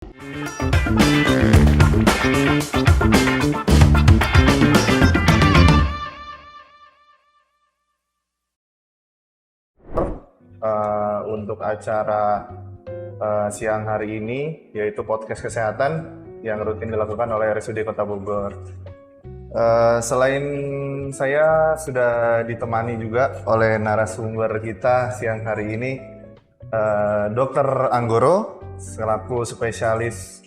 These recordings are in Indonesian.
Untuk acara siang hari ini, yaitu podcast kesehatan yang rutin dilakukan oleh RSUD Kota Bogor. Selain saya sudah ditemani juga oleh narasumber kita siang hari ini, Dr. Anggoro selaku spesialis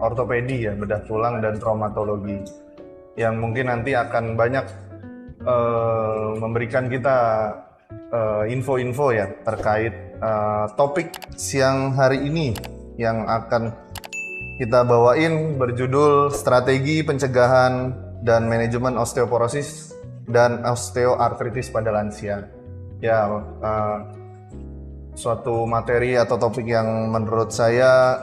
ortopedi ya, bedah tulang dan traumatologi, yang mungkin nanti akan banyak memberikan kita info-info ya terkait topik siang hari ini yang akan kita bawain berjudul strategi pencegahan dan manajemen osteoporosis dan osteoartritis pada lansia. Ya, suatu materi atau topik yang menurut saya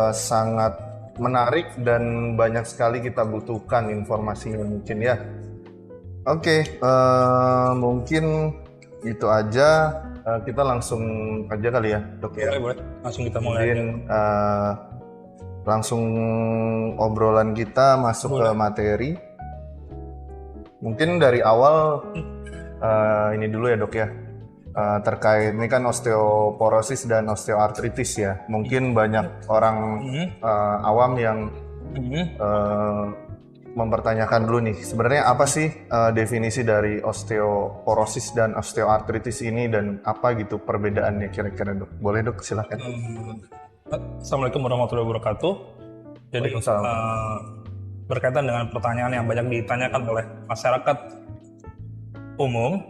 sangat menarik dan banyak sekali kita butuhkan informasinya mungkin ya. Oke, mungkin itu aja, kita langsung aja kali ya, Dok ya. Boleh, langsung kita mulai. Mungkin langsung obrolan kita masuk ke materi. Mungkin dari awal ini dulu ya, Dok ya. Terkait ini kan osteoporosis dan osteoartritis ya. Mungkin banyak orang awam yang mempertanyakan dulu nih, sebenarnya apa sih definisi dari osteoporosis dan osteoartritis ini dan apa gitu perbedaannya kira-kira, Dok? Boleh, Dok, silakan. Assalamualaikum warahmatullahi wabarakatuh. Jadi berkaitan dengan pertanyaan yang banyak ditanyakan oleh masyarakat umum,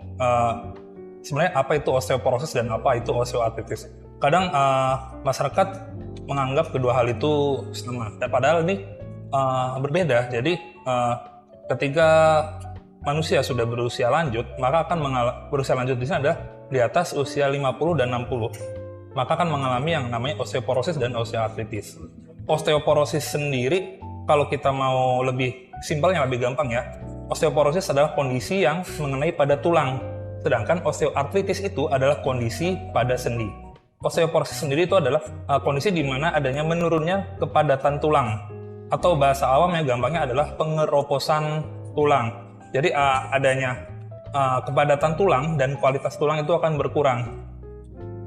sebenarnya apa itu osteoporosis dan apa itu osteoartritis? Kadang masyarakat menganggap kedua hal itu sama, padahal ini berbeda. Jadi ketika manusia sudah berusia lanjut, maka akan berusia lanjut di sini adalah di atas usia 50 dan 60, maka akan mengalami yang namanya osteoporosis dan osteoartritis. Osteoporosis sendiri, kalau kita mau lebih simpelnya, lebih gampang ya, osteoporosis adalah kondisi yang mengenai pada tulang, sedangkan osteoartritis itu adalah kondisi pada sendi. Osteoporosis sendiri itu adalah kondisi di mana adanya menurunnya kepadatan tulang, atau bahasa awamnya gampangnya adalah pengeroposan tulang. Jadi adanya kepadatan tulang dan kualitas tulang itu akan berkurang,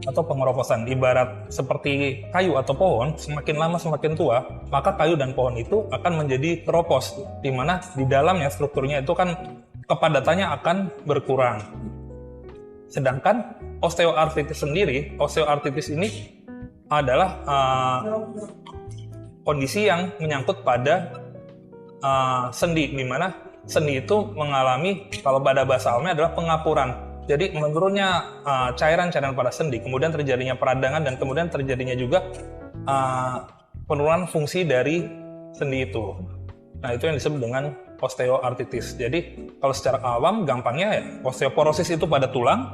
atau pengeroposan. Ibarat seperti kayu atau pohon, semakin lama semakin tua, maka kayu dan pohon itu akan menjadi keropos, di mana di dalamnya strukturnya itu kan kepadatannya akan berkurang. Sedangkan osteoartritis sendiri, osteoartritis ini adalah kondisi yang menyangkut pada sendi, di mana sendi itu mengalami, kalau pada bahasa awamnya adalah pengapuran. Jadi menurunnya cairan-cairan pada sendi, kemudian terjadinya peradangan, dan kemudian terjadinya juga penurunan fungsi dari sendi itu. Nah, itu yang disebut dengan osteoartritis. Jadi kalau secara awam gampangnya ya, osteoporosis itu pada tulang,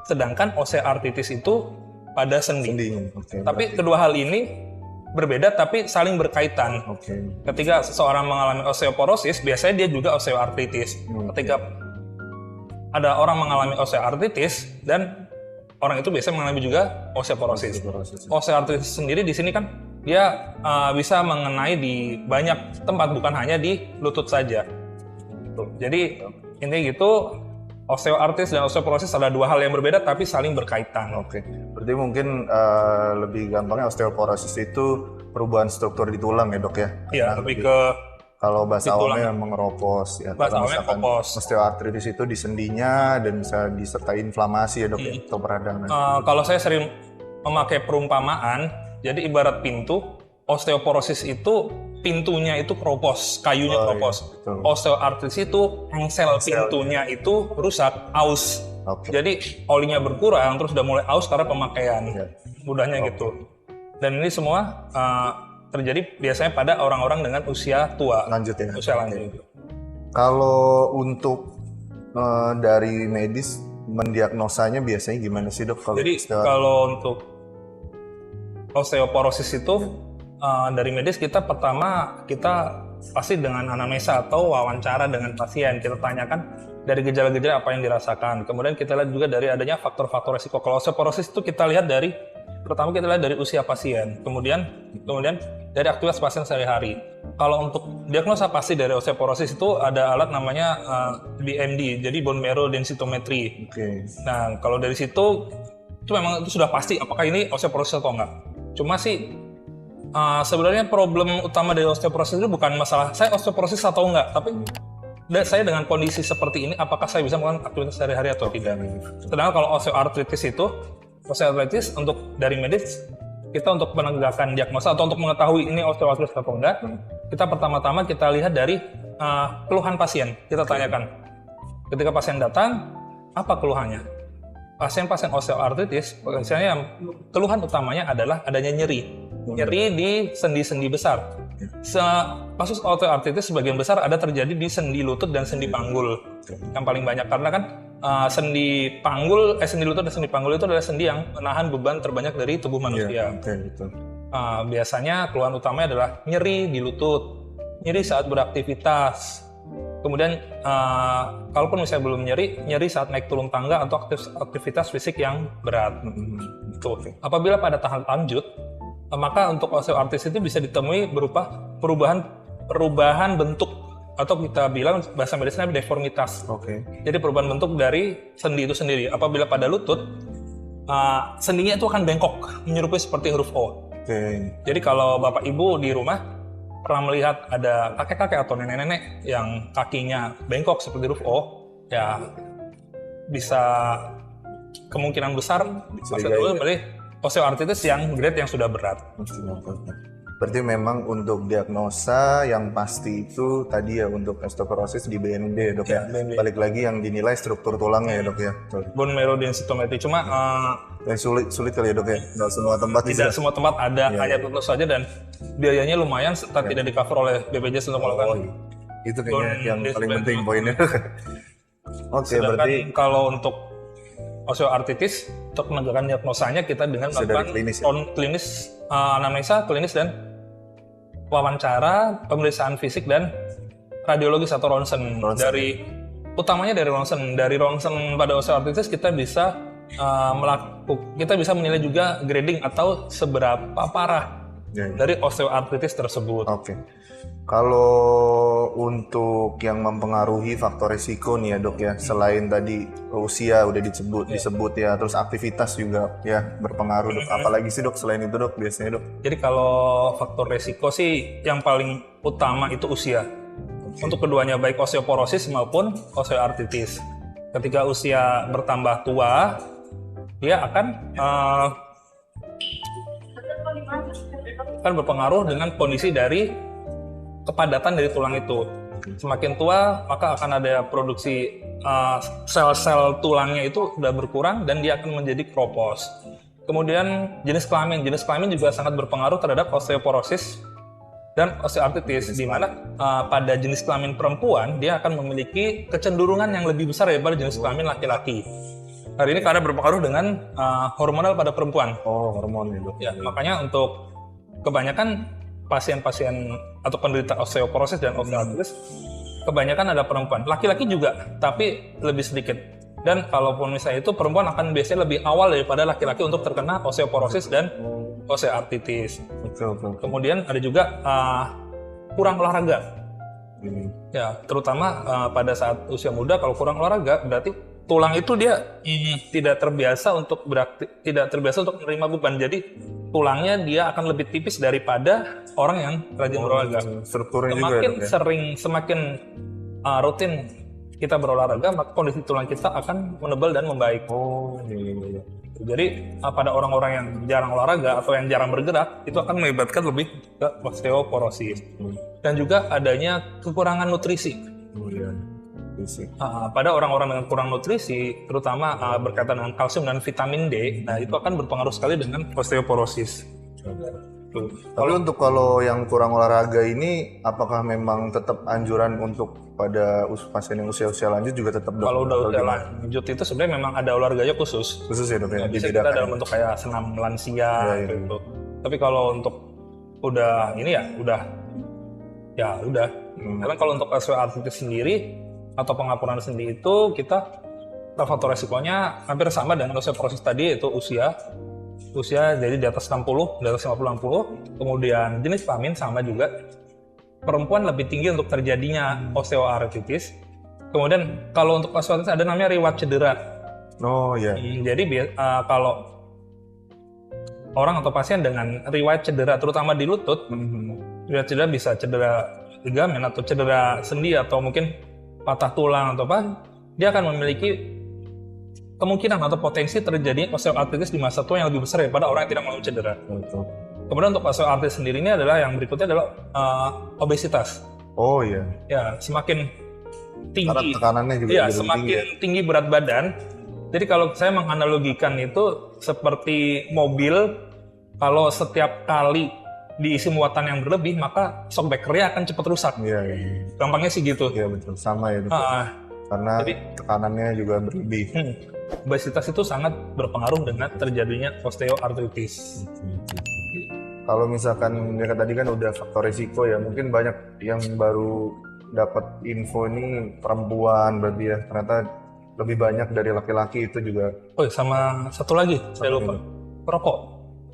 sedangkan osteoartritis itu pada sendi. Okay, tapi kedua hal ini berbeda tapi saling berkaitan. Ketika seseorang mengalami osteoporosis, biasanya dia juga osteoartritis. Ketika ada orang mengalami osteoartritis, dan orang itu biasanya mengalami juga osteoporosis. Osteoartritis sendiri di sini kan dia bisa mengenai di banyak tempat, bukan hanya di lutut saja. Jadi intinya gitu, osteoartritis dan osteoporosis adalah dua hal yang berbeda tapi saling berkaitan. Berarti mungkin lebih gampangnya osteoporosis itu perubahan struktur di tulang ya, Dok ya? Iya, lebih ke kalau bahasa awamnya mengeropos ya. Bahasa awamnya kopos. Osteoartritis itu di sendinya dan bisa disertai inflamasi ya, Dok, ya, atau peradangan. Kalau saya sering memakai perumpamaan, jadi ibarat pintu, osteoporosis itu pintunya itu keropos, kayunya keropos. Osteoartritis itu engsel pintunya itu rusak, aus. Jadi olinya berkurang, terus udah mulai aus karena pemakaian. Mudahnya gitu. Dan ini semua terjadi biasanya pada orang-orang dengan usia tua. Lanjut ya. Usia lanjut. Kalau untuk dari medis mendiagnosanya biasanya gimana sih, Dok? Jadi kalau untuk osteoporosis itu dari medis kita pertama pasti dengan anamnesa atau wawancara dengan pasien, kita tanyakan dari gejala-gejala apa yang dirasakan. Kemudian kita lihat juga dari adanya faktor-faktor resiko. Kalau osteoporosis itu kita lihat dari usia pasien. Kemudian dari aktivitas pasien sehari-hari. Kalau untuk diagnosa pasti dari osteoporosis itu ada alat namanya BMD, jadi bone marrow densitometry. Nah, kalau dari situ itu memang itu sudah pasti apakah ini osteoporosis atau enggak. Cuma sih sebenarnya problem utama dari osteoporosis itu bukan masalah saya osteoporosis atau enggak, tapi saya dengan kondisi seperti ini apakah saya bisa melakukan aktivitas sehari-hari atau tidak. Sedangkan kalau osteoartritis untuk dari medis kita untuk menegakkan diagnosa atau untuk mengetahui ini osteoartritis atau enggak, kita pertama-tama kita lihat dari keluhan pasien. Kita tanyakan ketika pasien datang apa keluhannya. Pasien-pasien osteoartritis biasanya yang keluhan utamanya adalah adanya nyeri di sendi-sendi besar. Kasus osteoartritis sebagian besar ada terjadi di sendi lutut dan sendi panggul yang paling banyak, karena kan sendi lutut dan sendi panggul itu adalah sendi yang menahan beban terbanyak dari tubuh manusia. Biasanya keluhan utamanya adalah nyeri di lutut, nyeri saat beraktivitas, kemudian kalaupun misalnya belum nyeri saat naik turun tangga atau aktivitas fisik yang berat. Apabila pada tahap lanjut, maka untuk osteoartritis itu bisa ditemui berupa perubahan bentuk, atau kita bilang bahasa medisnya deformitas. Jadi perubahan bentuk dari sendi itu sendiri. Apabila pada lutut, sendinya itu akan bengkok, menyerupai seperti huruf O. Jadi kalau bapak ibu di rumah pernah melihat ada kakek-kakek atau nenek-nenek yang kakinya bengkok seperti huruf O, ya bisa kemungkinan besar osteoartritis yang grade yang sudah berat. Berarti memang untuk diagnosa yang pasti itu tadi ya untuk osteoporosis di BMD ya dok ya. Balik lagi yang dinilai struktur tulangnya ya dok ya. Bone marrow densitometry, cuma yang sulit kali ya dok ya. Tidak semua tempat semua tempat ada, hanya tentu saja, dan biayanya lumayan serta tidak di cover oleh BPJS untuk melakukan. Itu kayaknya yang paling penting poinnya. Berarti kalau untuk osteoartritis, untuk penegakan diagnosanya kita dengan melakukan anamnesa klinis dan wawancara, pemeriksaan fisik dan radiologis atau ronsen. Utamanya dari ronsen. Dari ronsen pada osteoartritis kita bisa menilai juga grading atau seberapa parah dari osteoartritis tersebut. Kalau untuk yang mempengaruhi faktor risiko nih ya dok ya, selain tadi usia udah disebut ya, terus aktivitas juga ya berpengaruh dok. Apalagi sih dok selain itu dok biasanya dok? Jadi kalau faktor risiko sih yang paling utama itu usia. Untuk keduanya baik osteoporosis maupun osteoartritis. Ketika usia bertambah tua, dia akan berpengaruh dengan kondisi dari kepadatan dari tulang itu. Semakin tua, maka akan ada produksi sel-sel tulangnya itu sudah berkurang dan dia akan menjadi kropos. Kemudian jenis kelamin juga sangat berpengaruh terhadap osteoporosis dan osteoartritis, di mana pada jenis kelamin perempuan dia akan memiliki kecenderungan yang lebih besar daripada jenis kelamin laki-laki. Hari ini karena berpengaruh dengan hormonal pada perempuan. Hormon itu. Ya, makanya untuk kebanyakan pasien-pasien atau penderita osteoporosis dan osteoartritis kebanyakan ada perempuan. Laki-laki juga, tapi lebih sedikit. Dan kalaupun misalnya itu perempuan akan biasanya lebih awal daripada laki-laki untuk terkena osteoporosis dan osteoartritis. Kemudian ada juga kurang olahraga. Ya, terutama pada saat usia muda, kalau kurang olahraga berarti tulang itu dia tidak terbiasa untuk menerima beban. Jadi tulangnya dia akan lebih tipis daripada orang yang rajin berolahraga. Strukturnya Semakin rutin kita berolahraga, maka kondisi tulang kita akan menebal dan membaik. Jadi pada orang-orang yang jarang olahraga atau yang jarang bergerak, itu akan mengakibatkan lebih ke osteoporosis. Dan juga adanya kekurangan nutrisi. Pada orang-orang dengan kurang nutrisi, terutama berkaitan dengan kalsium dan vitamin D, nah itu akan berpengaruh sekali dengan osteoporosis. Tapi untuk kalau yang kurang olahraga ini, apakah memang tetap anjuran untuk pada pasien yang usia-usia lanjut juga tetap dok? Kalau udah usia lanjut itu sebenarnya memang ada olahraganya khusus ya dok ya? Bisa kita dalam bentuk kayak senam lansia gitu. Tapi kalau untuk udah ini ya udah. Karena kalau untuk osteoartritis sendiri atau pengapuran sendi itu faktor resikonya hampir sama dengan osteoporosis tadi, yaitu usia. usia jadi di atas 60, di atas 50-60. Kemudian jenis kelamin sama juga. Perempuan lebih tinggi untuk terjadinya osteoartritis. Kemudian kalau untuk osteoartritis ada namanya riwayat cedera. Oh ya. Jadi kalau orang atau pasien dengan riwayat cedera, terutama di lutut, riwayat cedera bisa cedera ligamen atau cedera sendi atau mungkin patah tulang atau apa, dia akan memiliki kemungkinan atau potensi terjadi osteoartritis di masa tua yang lebih besar daripada orang yang tidak mengalami cedera. Betul. Kemudian untuk osteoartritis sendiri ini adalah yang berikutnya adalah obesitas. Oh iya. Ya, semakin Karena tinggi, tekanannya juga ya jadi semakin tinggi. tinggi berat badan. Jadi kalau saya menganalogikan itu seperti mobil, kalau setiap kali diisi muatan yang berlebih, maka shock breaker-nya akan cepat rusak. Iya, iya. Gampangnya sih gitu. Iya betul, sama ya Dok. Karena Jadi- tekanannya juga berlebih. Obesitas itu sangat berpengaruh dengan terjadinya osteoartritis. Kalau misalkan ya tadi kan udah faktor risiko ya, mungkin banyak yang baru dapat info ini perempuan berarti ya, ternyata lebih banyak dari laki-laki itu juga. Oh, sama satu lagi, saya lupa. Merokok.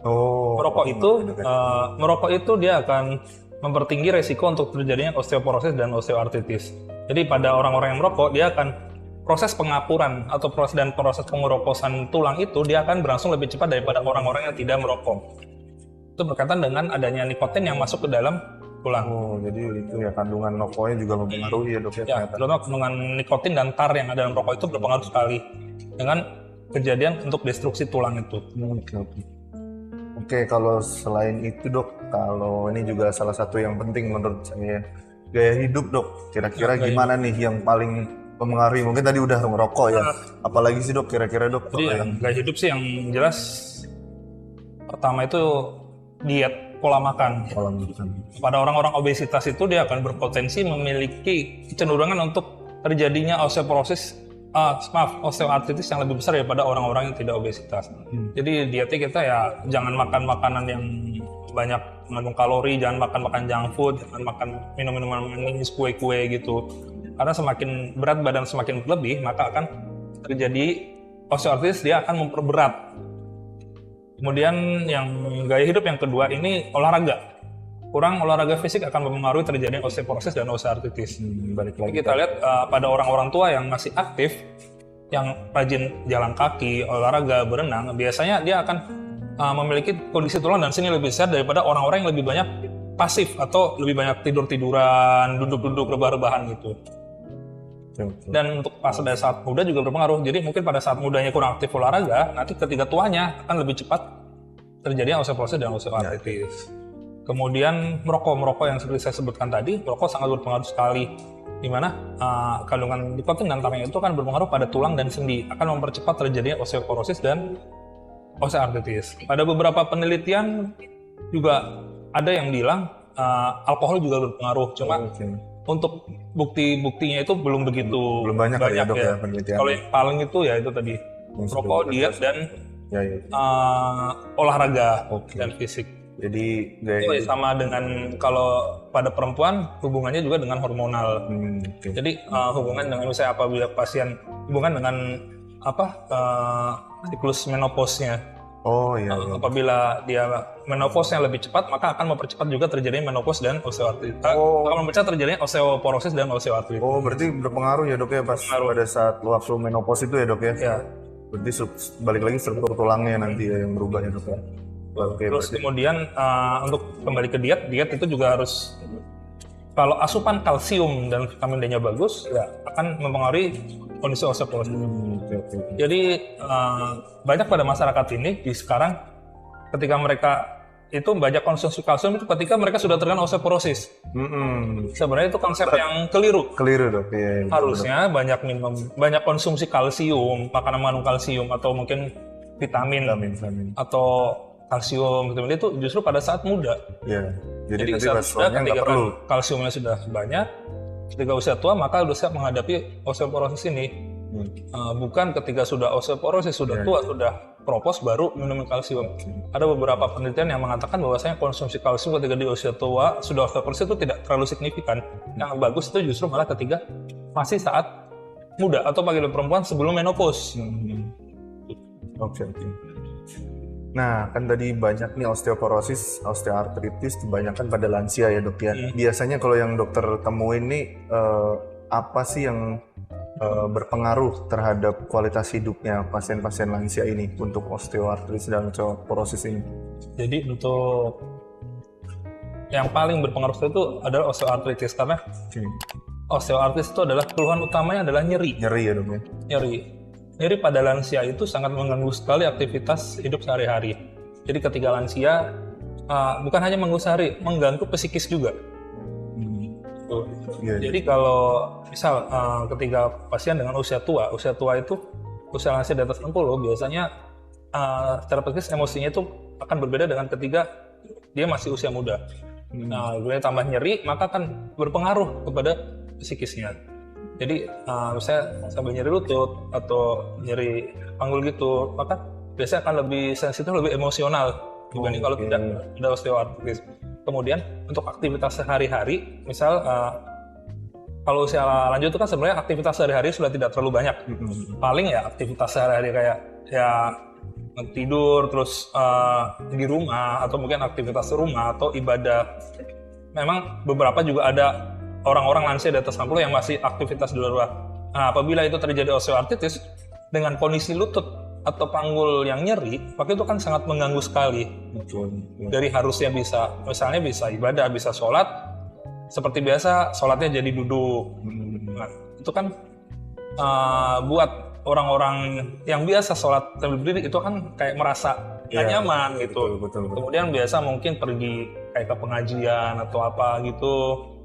Oh. Merokok itu dia akan mempertinggi resiko untuk terjadinya osteoporosis dan osteoartritis. Jadi pada orang-orang yang merokok, dia akan proses pengapuran atau proses pengeroposan tulang itu dia akan berlangsung lebih cepat daripada orang-orang yang tidak merokok. Itu berkaitan dengan adanya nikotin yang masuk ke dalam tulang. Oh, jadi itu ya kandungan rokoknya juga mempengaruhi ya Dok ya Ya, ternyata. terutama kandungan nikotin dan tar yang ada dalam rokok itu berpengaruh sekali dengan kejadian untuk destruksi tulang itu. Oke. Oke, kalau selain itu Dok, kalau ini juga salah satu yang penting menurut saya, gaya hidup Dok. Kira-kira Ya, gaya gimana nih yang paling mempengaruhi? Mungkin tadi udah ngerokok ya. Apalagi sih Dok kira-kira Dok? Jadi yang gaya hidup sih yang jelas pertama itu diet, pola makan. Pola makan. Pada orang-orang obesitas itu dia akan berpotensi memiliki kecenderungan untuk terjadinya osteoartritis yang lebih besar daripada orang-orang yang tidak obesitas. Jadi dietnya kita ya jangan makan makanan yang banyak mengandung kalori, jangan makan junk food, jangan makan minum-minuman manis, kue-kue gitu. Karena semakin berat badan semakin berlebih, maka akan terjadi osteoartritis, dia akan memperberat. Kemudian yang gaya hidup yang kedua ini olahraga. Kurang olahraga fisik akan mempengaruhi terjadinya osteoporosis dan osteoartritis. Balik lagi. Kita lihat pada orang-orang tua yang masih aktif, yang rajin jalan kaki, olahraga, berenang, biasanya dia akan memiliki kondisi tulang dan sendi lebih besar daripada orang-orang yang lebih banyak pasif atau lebih banyak tidur-tiduran, duduk-duduk, rebah-rebahan gitu. Dan untuk pada saat muda juga berpengaruh. Jadi mungkin pada saat mudanya kurang aktif olahraga, nanti ketika tuanya akan lebih cepat terjadinya osteoporosis dan osteoartritis. Kemudian merokok yang seperti saya sebutkan tadi, merokok sangat berpengaruh sekali, di mana kandungan nikotin dan tarnya itu akan berpengaruh pada tulang dan sendi, akan mempercepat terjadinya osteoporosis dan osteoartritis. Pada beberapa penelitian juga ada yang bilang alkohol juga berpengaruh, cuma untuk bukti-buktinya itu belum begitu banyak ya Dok ya penelitian. Kalau yang paling itu ya itu tadi merokok, diet dan olahraga dan fisik. Jadi sama dengan kalau pada perempuan hubungannya juga dengan hormonal. Jadi hubungan dengan misalnya apabila pasien hubungan dengan siklus menopause-nya. Apabila dia menopause-nya lebih cepat, maka akan mempercepat juga terjadinya menopause dan osteoartritis. Akan mempercepat terjadinya osteoporosis dan osteoartritis. Oh, berarti berpengaruh ya Dok ya pada saat waktu menopause itu ya Dok ya? Ya. Berarti balik lagi struktur tulangnya nanti ya yang berubah ya Dok ya? Terus kemudian untuk kembali ke diet itu juga harus, kalau asupan kalsium dan vitamin D-nya bagus, ya akan mempengaruhi kondisi osteoporosis. Jadi banyak pada masyarakat ini di sekarang ketika mereka itu banyak konsumsi kalsium itu ketika mereka sudah terkena osteoporosis. Sebenarnya itu konsep yang keliru. Keliru Dok. Ya, harusnya banyak konsumsi kalsium, makanan mengandung kalsium atau mungkin vitamin. Atau kalsium vitamin D itu justru pada saat muda. Ya. Jadi saat muda ketika kalsiumnya sudah banyak, ketika usia tua maka sudah siap menghadapi osteoporosis ini. Bukan ketika sudah osteoporosis, sudah tua, sudah propos baru minum kalsium. Ada beberapa penelitian yang mengatakan bahwasanya konsumsi kalsium ketika di usia tua sudah osteoporosis itu tidak terlalu signifikan. Yang bagus itu justru malah ketika masih saat muda atau bagi perempuan sebelum menopause. Nah, kan tadi banyak nih osteoporosis, osteoartritis kebanyakan pada lansia ya dok ya. Biasanya kalau yang dokter temuin nih apa sih yang berpengaruh terhadap kualitas hidupnya pasien-pasien lansia ini untuk osteoartritis dan osteoporosis ini? Jadi untuk yang paling berpengaruh itu adalah osteoartritis, karena osteoartritis itu adalah keluhan utamanya adalah nyeri. Nyeri ya dok ya? Nyeri pada lansia itu sangat mengganggu sekali aktivitas hidup sehari-hari. Jadi ketika lansia bukan hanya mengganggu psikis juga. Jadi kalau misal ketika pasien dengan usia tua itu usia lansia di atas 60 biasanya secara psikis emosinya itu akan berbeda dengan ketika dia masih usia muda. Nah, kemudian tambah nyeri maka akan berpengaruh kepada psikisnya. Jadi misalnya sambil nyeri lutut atau nyeri panggul gitu, maka biasanya akan lebih sensitif, lebih emosional dibanding kalau tidak ada osteoartritis. Kemudian untuk aktivitas sehari-hari, misal kalau usia lanjut itu kan sebenarnya aktivitas sehari-hari sudah tidak terlalu banyak. Paling ya aktivitas sehari-hari kayak ya tidur, terus di rumah, atau mungkin aktivitas rumah atau ibadah. Memang beberapa juga ada orang-orang lansia di atas 60 yang masih aktivitas di luar rumah. Nah, apabila itu terjadi osteoartritis dengan kondisi lutut atau panggul yang nyeri, maka itu kan sangat mengganggu sekali. Dari harusnya misalnya bisa ibadah, bisa sholat, seperti biasa sholatnya jadi duduk. Nah, itu kan buat orang-orang yang biasa sholat sambil berdiri itu kan kayak merasa nggak nyaman gitu. Betul. Kemudian biasa mungkin pergi kayak ke pengajian atau apa gitu,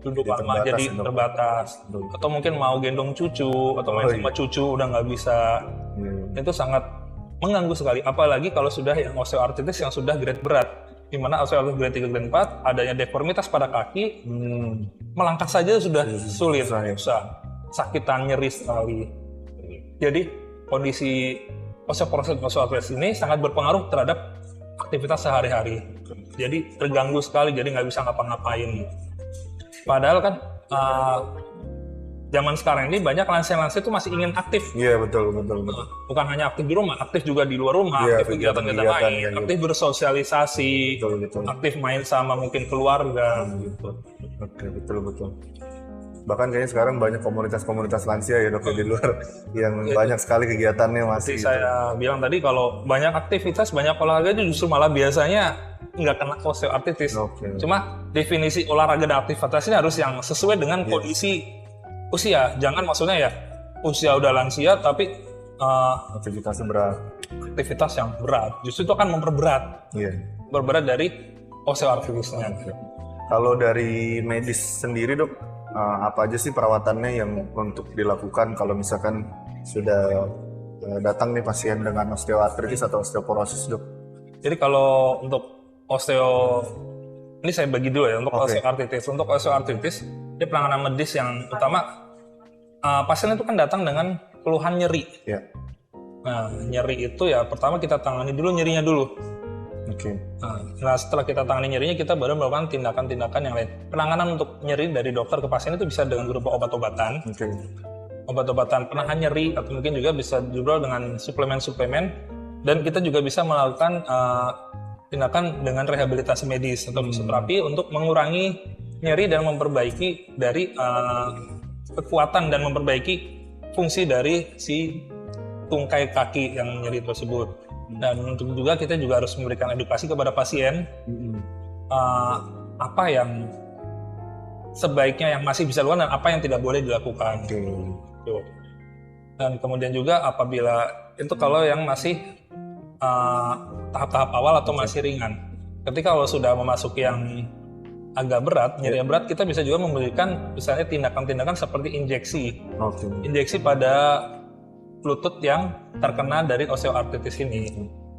duduk lama jadi terbatas. Atau mungkin mau gendong cucu atau main sama cucu udah nggak bisa. Itu sangat mengganggu sekali, apalagi kalau sudah yang osteoartritis yang sudah grade berat, di mana osteoartritis grade 3 grade 4 adanya deformitas pada kaki, melangkah saja sudah sulit, susah, sakitan, nyeri sekali. Jadi kondisi osteoartritis ini sangat berpengaruh terhadap aktivitas sehari-hari. Jadi terganggu sekali, jadi nggak bisa ngapa-ngapain. Padahal kan zaman sekarang ini banyak lansia-lansia itu masih ingin aktif. Iya betul. Bukan hanya aktif di rumah, aktif juga di luar rumah, aktif kegiatan-kegiatan lain, aktif bersosialisasi, aktif main sama mungkin keluarga. Gitu. Oke, betul. Bahkan kayaknya sekarang banyak komunitas-komunitas lansia ya dok di luar yang banyak sekali kegiatannya masih. Saya bilang tadi kalau banyak aktivitas, banyak olahraga itu justru malah biasanya nggak kena osteoartritis. Cuma definisi olahraga dan aktivitas ini harus yang sesuai dengan kondisi usia. Jangan maksudnya ya usia udah lansia tapi aktivitasnya berat. Aktivitas yang berat justru itu akan memperberat. Berberat dari osteoartritisnya. Kalau dari medis sendiri dok, apa aja sih perawatannya yang untuk dilakukan kalau misalkan sudah datang nih pasien dengan osteoartritis atau osteoporosis dok? Jadi kalau untuk ini saya bagi dulu ya untuk osteoartritis. Untuk osteoartritis, dia penanganan medis yang utama pasien itu kan datang dengan keluhan nyeri. Nah, nyeri itu ya pertama kita tangani dulu nyerinya dulu. Nah, setelah kita tangani nyerinya, kita baru melakukan tindakan-tindakan yang lain. Penanganan untuk nyeri dari dokter ke pasien itu bisa dengan berupa obat-obatan, obat-obatan penahan nyeri, atau mungkin juga bisa juga dengan suplemen-suplemen. Dan kita juga bisa melakukan tindakan dengan rehabilitasi medis atau fisioterapi untuk mengurangi nyeri dan memperbaiki dari kekuatan dan memperbaiki fungsi dari si tungkai kaki yang nyeri tersebut. Dan untuk juga kita juga harus memberikan edukasi kepada pasien apa yang sebaiknya yang masih bisa dilakukan dan apa yang tidak boleh dilakukan. Dan kemudian juga apabila itu kalau yang masih tahap-tahap awal atau masih ringan. Ketika kalau sudah memasuki yang agak berat, nyeri yang berat, kita bisa juga memberikan misalnya tindakan-tindakan seperti injeksi. Injeksi pada lutut yang terkena dari osteoartritis ini.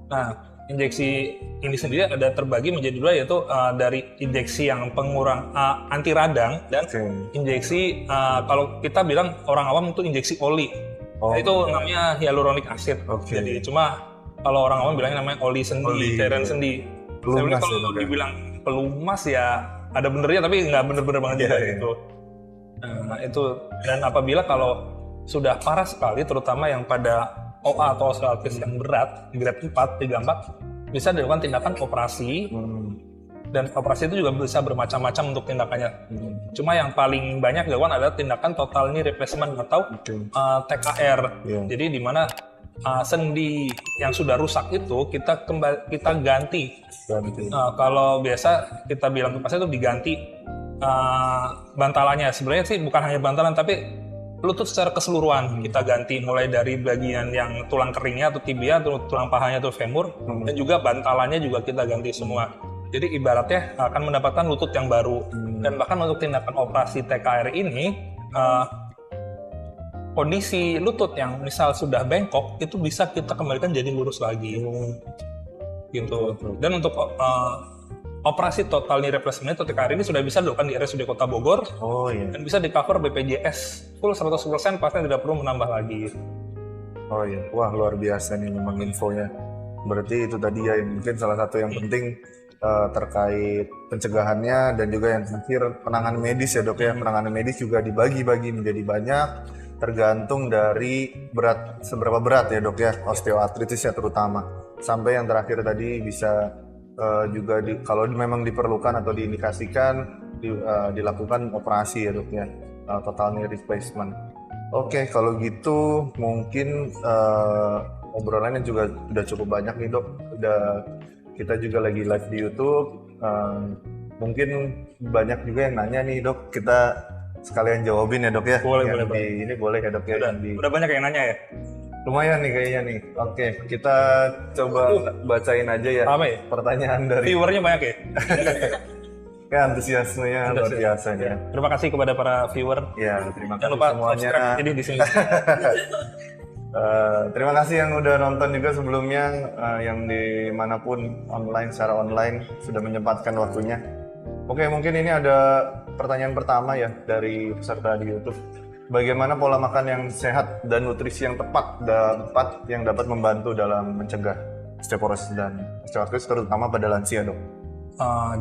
Nah, injeksi ini sendiri ada terbagi menjadi dua, yaitu dari injeksi yang pengurang anti radang dan injeksi kalau kita bilang orang awam itu injeksi oli. Itu namanya hyaluronic acid. Jadi cuma kalau orang awam bilangnya namanya oli sendi, cairan sendi. Sebenarnya kalau dibilang pelumas ya ada benernya tapi nggak bener-bener banget juga gitu. Nah, itu dan apabila kalau sudah parah sekali, terutama yang pada OA atau osteoartritis yang berat, grade 4, 3, 4, bisa dilakukan tindakan operasi. Dan operasi itu juga bisa bermacam-macam untuk tindakannya. Cuma yang paling banyak dilakukan adalah tindakan total knee replacement atau TKR. Jadi di mana sendi yang sudah rusak itu kita ganti. Kalau biasa kita bilang ke pasien itu diganti bantalannya. Sebenarnya sih bukan hanya bantalan tapi lutut secara keseluruhan kita ganti, mulai dari bagian yang tulang keringnya atau tibia atau tulang pahanya atau femur, dan juga bantalannya juga kita ganti semua. Jadi ibaratnya akan mendapatkan lutut yang baru. Dan bahkan untuk tindakan operasi TKR ini, kondisi lutut yang misal sudah bengkok itu bisa kita kembalikan jadi lurus lagi. Gitu. Dan untuk operasi total knee replacement atau TKR ini sudah bisa dilakukan di RSUD Kota Bogor. Dan bisa di cover BPJS full 100%, pasien tidak perlu menambah lagi. Oh iya, wah luar biasa nih memang infonya. Berarti itu tadi ya mungkin salah satu yang penting terkait pencegahannya, dan juga yang terakhir penanganan medis ya dok ya. Penanganan medis juga dibagi-bagi menjadi banyak tergantung dari seberapa berat ya dok ya, osteoartritisnya terutama, sampai yang terakhir tadi bisa juga kalau memang diperlukan atau diindikasikan dilakukan operasi ya dok ya, total knee replacement. Oke, kalau gitu mungkin obrolannya juga sudah cukup banyak nih dok. Kita juga lagi live di YouTube, mungkin banyak juga yang nanya nih dok, kita sekalian jawabin ya dok ya. Boleh. Ini boleh ya dok ya. Udah banyak yang nanya ya? Lumayan nih kayaknya nih. Oke, kita coba bacain aja ya, pertanyaan dari viewernya banyak ya? Antusiasmenya luar biasa ya. Terima kasih kepada para viewer. Ya, terima kasih Jangan lupa semuanya. subscribe jadi di sini. Terima kasih yang udah nonton juga sebelumnya, yang dimanapun secara online sudah menyempatkan waktunya. Oke, mungkin ini ada pertanyaan pertama ya dari peserta di YouTube. Bagaimana pola makan yang sehat dan nutrisi yang tepat yang dapat membantu dalam mencegah osteoporosis dan osteoartritis terutama pada lansia dok?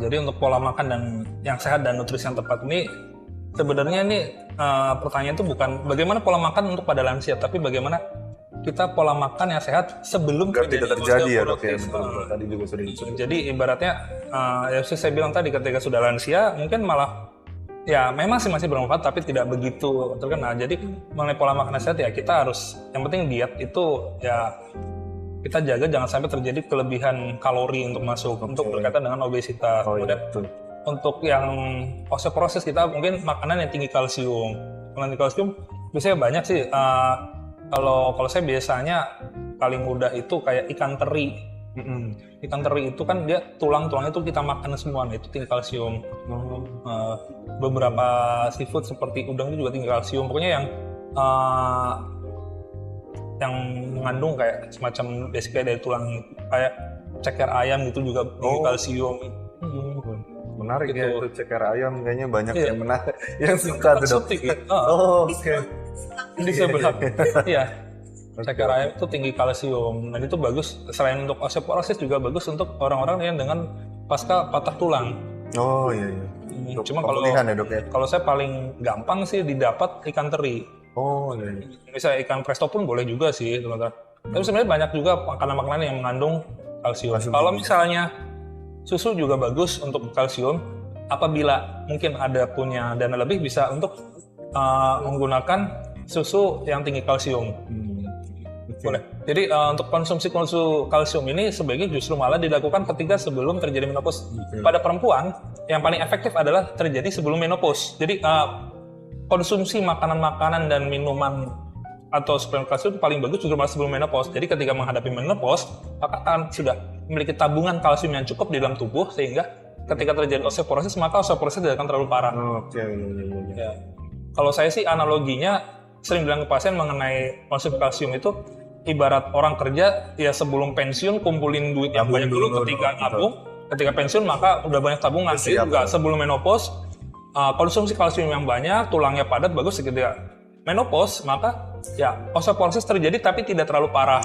Jadi untuk pola makan dan yang sehat dan nutrisi yang tepat ini sebenarnya pertanyaan itu bukan bagaimana pola makan untuk pada lansia, tapi bagaimana kita pola makan yang sehat sebelum tidak terjadi ya dok ya. Tadi juga sudah disebut. Jadi ibaratnya ya saya bilang tadi, ketika sudah lansia mungkin malah ya memang masih bermanfaat tapi tidak begitu terkena. Jadi mengenai pola makan yang sehat ya kita harus, yang penting diet itu ya kita jaga jangan sampai terjadi kelebihan kalori untuk masuk untuk berkaitan dengan obesitas. Kemudian untuk yang osteoporosis kita mungkin makanan yang tinggi kalsium. Makanan kalsium biasanya banyak sih. Kalau saya biasanya paling mudah itu kayak ikan teri. Ikan teri itu kan dia tulangnya itu kita makan semua, itu tinggi kalsium. Beberapa seafood seperti udang itu juga tinggi kalsium. Pokoknya yang mengandung kayak semacam basicnya dari tulang kayak ceker ayam gitu juga tinggi kalsium. Menarik gitu. Ya itu ceker ayam, kayaknya banyak yang menarik, yang suka tuh dok. Oke. Bisa berat. Iya. Ceker ayam itu tinggi kalsium, dan itu bagus selain untuk osteoporosis juga bagus untuk orang-orang yang dengan pasca patah tulang. Oh iya. Cuma kalau saya paling gampang sih didapat ikan teri. Oh iya. Misalnya ikan presto pun boleh juga sih teman-teman. Tapi sebenarnya banyak juga makanan-makanan yang mengandung kalsium. Kalau misalnya susu juga bagus untuk kalsium. Apabila mungkin ada punya dana lebih bisa untuk menggunakan susu yang tinggi kalsium. Boleh. Jadi untuk konsumsi kalsium ini sebaiknya justru malah dilakukan ketika sebelum terjadi menopause. Pada perempuan yang paling efektif adalah terjadi sebelum menopause. Jadi konsumsi makanan-makanan dan minuman atau suplemen kalsium paling bagus justru malah sebelum menopause. Jadi ketika menghadapi menopause, maka akan sudah memiliki tabungan kalsium yang cukup di dalam tubuh sehingga ketika terjadi osteoporosis maka osteoporosis tidak akan terlalu parah. Ya. Kalau saya sih analoginya sering bilang ke pasien mengenai konsumsi kalsium itu ibarat orang kerja ya sebelum pensiun kumpulin duit yang banyak dulu ketika nabung, ketika pensiun maka udah banyak tabungan. Jadi juga sebelum menopause konsumsi kalsium yang banyak, tulangnya padat bagus. Ketika menopause maka ya osteoporosis terjadi tapi tidak terlalu parah.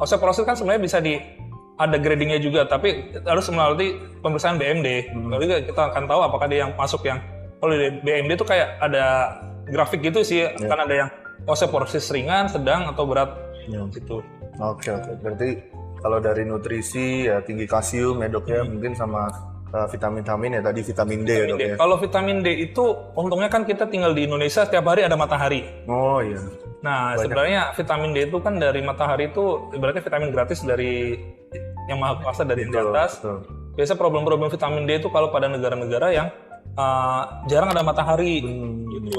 Osteoporosis kan sebenarnya bisa ada gradingnya juga, tapi harus melalui pemeriksaan BMD. Lalu kita akan tahu apakah dia yang masuk yang kalau di BMD itu kayak ada grafik gitu sih, akan ada yang osteoporosis ringan, sedang atau berat gitu. Oke. Berarti kalau dari nutrisi ya tinggi kalsium ya dok ya, mungkin sama vitamin-vitamin ya tadi vitamin D ya dok ya. Kalau vitamin D itu untungnya kan kita tinggal di Indonesia setiap hari ada matahari. Oh iya. Nah sebenarnya vitamin D itu kan dari matahari itu ibaratnya vitamin gratis dari yang maha kuasa dari di atas. Betul. Biasa problem-problem vitamin D itu kalau pada negara-negara yang jarang ada matahari gitu.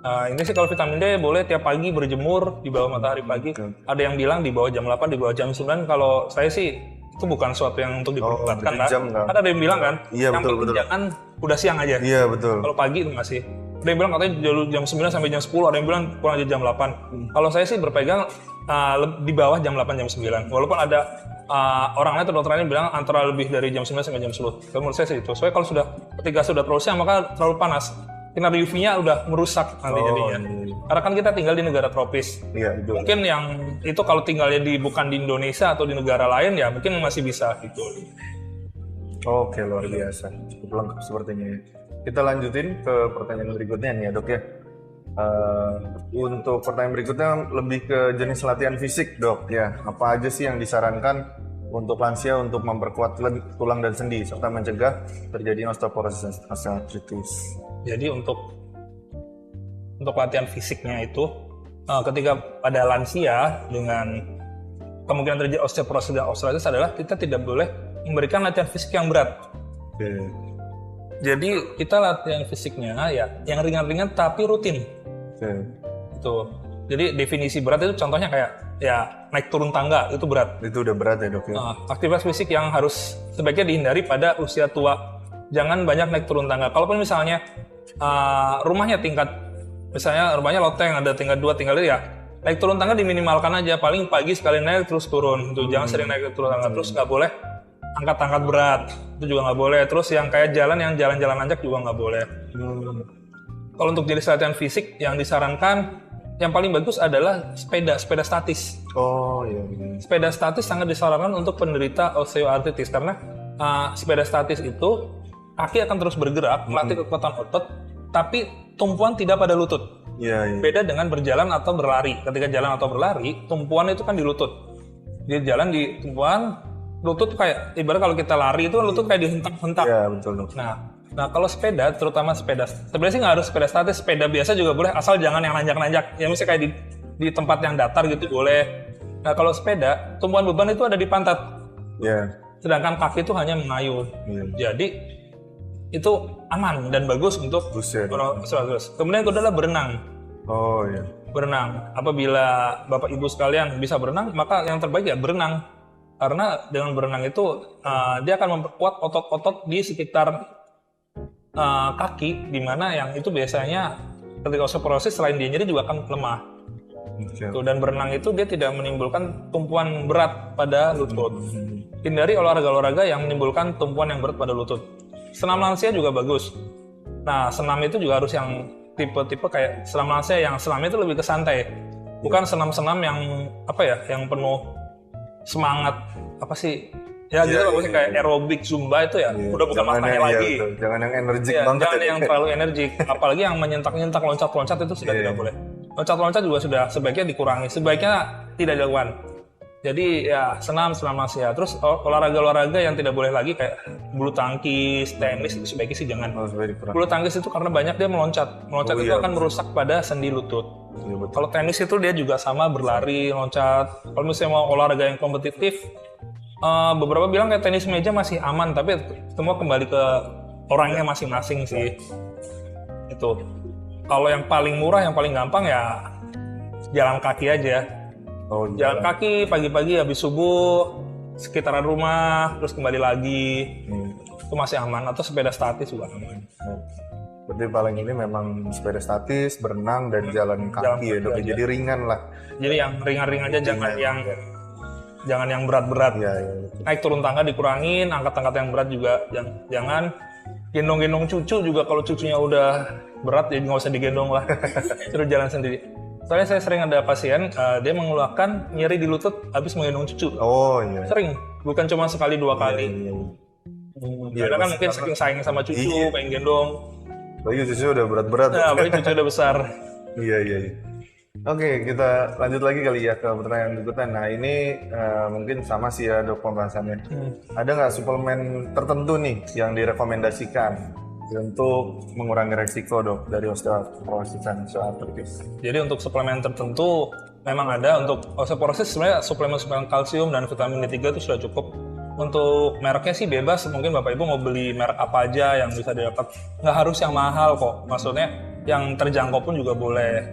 Ini sih kalau vitamin D boleh tiap pagi berjemur di bawah matahari pagi. Ada yang bilang di bawah jam 8, di bawah jam 9. Kalau saya sih itu bukan sesuatu yang untuk diperdebatkan lah. Kan ada yang bilang kan, iya, yang penting jangan udah siang aja. Iya betul. Kalau pagi itu masih. Ada yang bilang katanya jam 9 sampai jam 10, ada yang bilang kurang aja jam 8. Kalau saya sih berpegang di bawah jam 8, jam 9. Walaupun ada orang lain atau dokter lain bilang antara lebih dari jam 9 sampai jam 10. Kalau menurut saya sih itu. Soalnya kalau ketika sudah terlalu siang maka terlalu panas. Sinar UV-nya udah merusak nanti jadinya. Karena kan kita tinggal di negara tropis. Iya, betul. Mungkin yang itu kalau tinggalnya bukan di Indonesia atau di negara lain ya mungkin masih bisa gitu. Oke, luar biasa. Cukup lengkap sepertinya ya. Kita lanjutin ke pertanyaan berikutnya nih ya dok ya. Untuk pertanyaan berikutnya lebih ke jenis latihan fisik dok ya. Apa aja sih yang disarankan untuk lansia untuk memperkuat tulang dan sendi serta mencegah terjadinya osteoporosis dan osteoartritis? Jadi untuk latihan fisiknya itu ketika pada lansia dengan kemungkinan terjadi osteoporosis dan osteoartritis adalah kita tidak boleh memberikan latihan fisik yang berat. Jadi kita latihan fisiknya ya yang ringan-ringan tapi rutin. Itu. Jadi definisi berat itu contohnya kayak ya naik turun tangga itu berat. Itu udah berat ya dok ya? Aktivitas fisik yang harus sebaiknya dihindari pada usia tua. Jangan banyak naik turun tangga. Kalaupun misalnya rumahnya rumahnya loteng ada tingkat 2, tingkat 3 ya naik turun tangga diminimalkan aja. Paling pagi sekali naik terus turun. Itu jangan sering naik turun tangga. Terus nggak boleh angkat-angkat berat. Itu juga nggak boleh. Terus yang kayak jalan-jalan nanjak juga nggak boleh. Kalau untuk jenis latihan fisik yang disarankan yang paling bagus adalah sepeda statis. Oh iya. Sepeda statis sangat disarankan untuk penderita osteoartritis karena sepeda statis itu kaki akan terus bergerak, melatih kekuatan otot, tapi tumpuan tidak pada lutut. Iya. Beda dengan berjalan atau berlari. Ketika jalan atau berlari, tumpuan itu kan di lutut. Dia jalan di tumpuan, lutut kayak ibarat kalau kita lari itu lutut kayak dihentak-hentak. Iya betul. Nah kalau sepeda, terutama sepeda, sebenarnya sih nggak harus sepeda statis, sepeda biasa juga boleh, asal jangan yang nanjak-nanjak. Ya misalnya kayak di tempat yang datar gitu boleh. Nah kalau sepeda, tumpuan beban itu ada di pantat. Iya. Sedangkan kaki itu hanya mengayuh. Jadi itu aman dan bagus untuk orang osteoartritis. Kemudian itu adalah berenang. Oh iya. Berenang. Apabila Bapak Ibu sekalian bisa berenang, maka yang terbaik ya berenang. Karena dengan berenang itu dia akan memperkuat otot-otot di sekitar kaki, di mana yang itu biasanya ketika osteoporosis selain dia nyeri juga akan lemah. Dan berenang itu dia tidak menimbulkan tumpuan berat pada lutut. Hindari olahraga-olahraga yang menimbulkan tumpuan yang berat pada lutut. Senam lansia juga bagus. Nah, senam itu juga harus yang tipe-tipe kayak senam lansia yang senamnya itu lebih ke santai. Bukan senam-senam yang yang penuh semangat Ya gitu loh, kayak aerobik, zumba itu ya udah bukan masanya lagi. Jangan yang energik banget. Jangan yang terlalu energik. Apalagi yang menyentak-nyentak, loncat-loncat itu sudah tidak boleh. Loncat-loncat juga sudah sebaiknya dikurangi. Sebaiknya tidak dilakukan. Jadi ya senam lansia. Terus olahraga-olahraga yang tidak boleh lagi kayak bulu tangkis, tenis itu sebaiknya sih jangan. Bulu tangkis itu karena banyak dia meloncat. Meloncat itu akan merusak pada sendi lutut. Kalau tenis itu dia juga sama berlari, loncat. Kalau misalnya mau olahraga yang kompetitif, beberapa bilang kayak tenis meja masih aman, tapi semua kembali ke orangnya masing-masing sih. Itu. Kalau yang paling murah, yang paling gampang ya jalan kaki aja. Jalan kaki pagi-pagi habis subuh sekitaran rumah, terus kembali lagi. Itu masih aman, atau sepeda statis juga aman. Berarti paling ini memang sepeda statis, berenang, dan jalan kaki ya dok. Jadi ringan lah. Jadi yang ringan-ringan aja, jangan yang berat-berat. Naik turun tangga dikurangin, angkat-angkat yang berat juga jangan. Gendong-gendong cucu juga, kalau cucunya udah berat jadi nggak usah digendong lah. Terus jalan sendiri. Soalnya saya sering ada pasien, dia mengeluarkan nyeri di lutut habis menggendong cucu. Oh iya. Sering, bukan cuma sekali 2 kali. Karena kan mungkin saking sayang sama cucu, pengen gendong. Bagi cucu udah berat-berat. Nah, bagi cucu udah besar. Iya. Oke, kita lanjut lagi kali ya ke pertanyaan berikutnya. Nah, ini mungkin sama sih ya dok pembahasannya. Ada nggak suplemen tertentu nih yang direkomendasikan untuk mengurangi resiko dok dari osteoporosis dan osteoartritis? Jadi untuk suplemen tertentu memang ada. Untuk osteoporosis sebenarnya suplemen kalsium dan vitamin D3 itu sudah cukup. Untuk mereknya sih bebas, mungkin Bapak Ibu mau beli merek apa aja yang bisa didapat. Nggak harus yang mahal kok, maksudnya yang terjangkau pun juga boleh.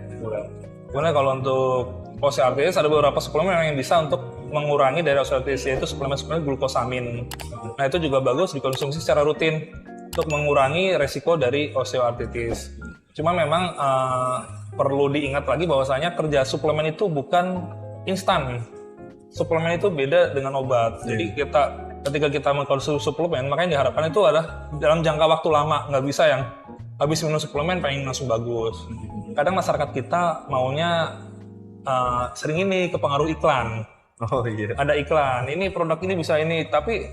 Kemudian kalau untuk osteoartritis ada beberapa suplemen yang bisa untuk mengurangi dari osteoartritis, yaitu suplemen glukosamin. Nah itu juga bagus dikonsumsi secara rutin untuk mengurangi resiko dari osteoartritis. Cuma memang perlu diingat lagi bahwasanya kerja suplemen itu bukan instan. Suplemen itu beda dengan obat. Jadi ketika kita mengkonsumsi suplemen, makanya diharapkan itu adalah dalam jangka waktu lama, nggak bisa yang habis minum suplemen pengen langsung bagus. Kadang masyarakat kita maunya sering ini kepengaruh iklan. Oh iya. Ada iklan, ini produk ini bisa ini, tapi